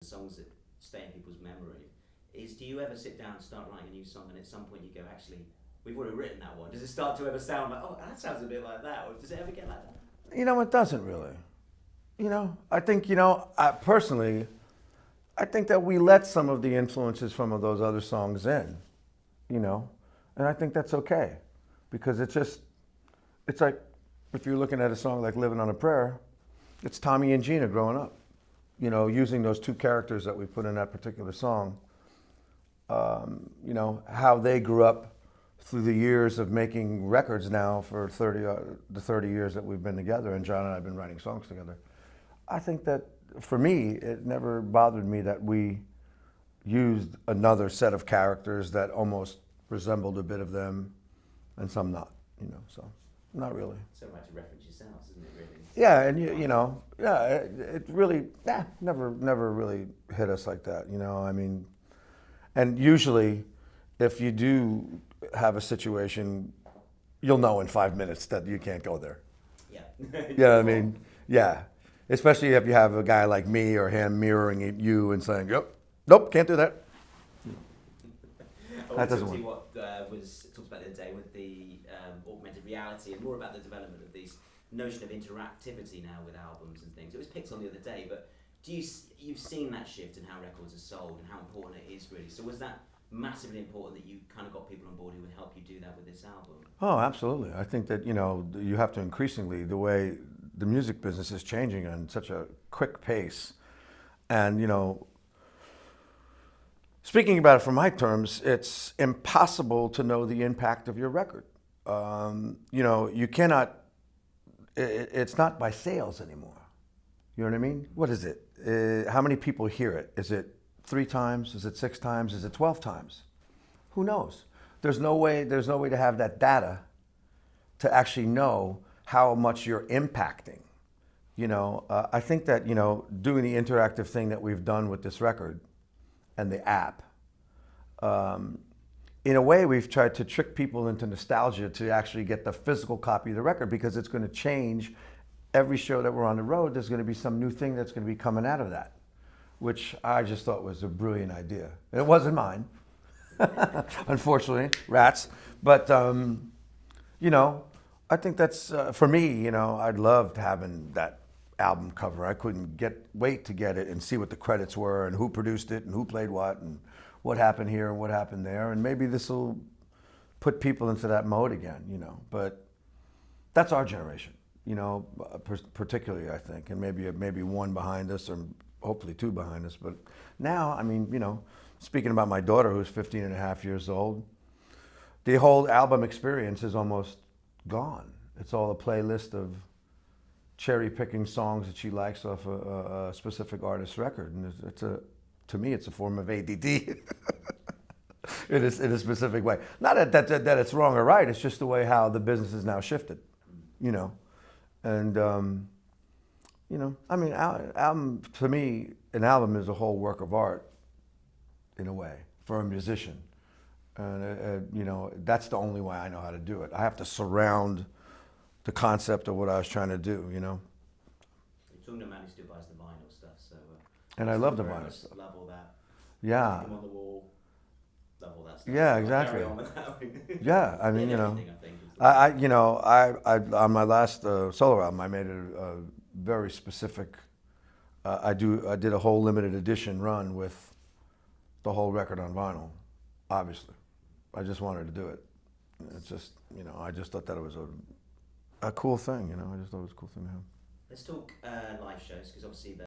songs that stay in people's memory is, do you ever sit down and start writing a new song and at some point you go, actually, we've already written that one? Does it start to ever sound like, oh, that sounds a bit like that? Or does it ever get like that? You know, it doesn't really. I think, I personally, I think that we let some of the influences from those other songs in, and I think that's okay, because it's like, if you're looking at a song like Living on a Prayer, it's Tommy and Gina growing up, using those two characters that we put in that particular song, how they grew up through the years of making records now for the 30 years that we've been together, and John and I have been writing songs together. I think that for me, it never bothered me that we used another set of characters that almost resembled a bit of them, and some not, so not really. So much to reference yourselves, isn't it, really? Yeah, and it really, never really hit us like that, I mean, and usually, if you do have a situation, you'll know in 5 minutes that you can't go there. Yeah. Yeah, I mean, yeah. Especially if you have a guy like me or him mirroring you and saying, "Yep, nope, can't do that." That doesn't work. What was talked about the other day with the augmented reality and more about the development of these notion of interactivity now with albums and things. It was picked on the other day, but you've seen that shift in how records are sold and how important it is really. So was that massively important that you kind of got people on board who would help you do that with this album? Oh, absolutely. I think that, you have to increasingly, the way the music business is changing on such a quick pace. And, speaking about it from my terms, it's impossible to know the impact of your record. You cannot, it's not by sales anymore. You know what I mean? What is it? How many people hear it? Is it 3 times? Is it 6 times? Is it 12 times? Who knows? There's no way to have that data to actually know how much you're impacting. I think that, doing the interactive thing that we've done with this record and the app, in a way we've tried to trick people into nostalgia to actually get the physical copy of the record, because it's going to change every show that we're on the road. There's going to be some new thing that's going to be coming out of that, which I just thought was a brilliant idea. It wasn't mine, unfortunately, rats. But, I think that's, for me, I'd loved having that album cover. I couldn't wait to get it and see what the credits were and who produced it and who played what and what happened here and what happened there. And maybe this will put people into that mode again, But that's our generation, particularly, I think, and maybe one behind us, or hopefully 2 behind us. But now, I mean, speaking about my daughter, who's 15 and a half years old, the whole album experience is almost gone. It's all a playlist of cherry picking songs that she likes off a specific artist's record. And to me, it's a form of ADD in a specific way. Not that it's wrong or right, it's just the way how the business is now shifted, And, I mean, album, to me, an album is a whole work of art, in a way, for a musician. And, that's the only way I know how to do it. I have to surround the concept of what I was trying to do, You're talking to a man who still buys the vinyl stuff, so... and I love the vinyl stuff. Love all that. Yeah. Him on the wall. Love all that stuff. Yeah, So exactly. carry on with that. Yeah, I mean, Everything, I think, I on my last solo album, I made a very specific. I did a whole limited edition run with the whole record on vinyl. Obviously, I just wanted to do it. It's just, I just thought that it was a cool thing. I just thought it was a cool thing to have. Let's talk live shows, because obviously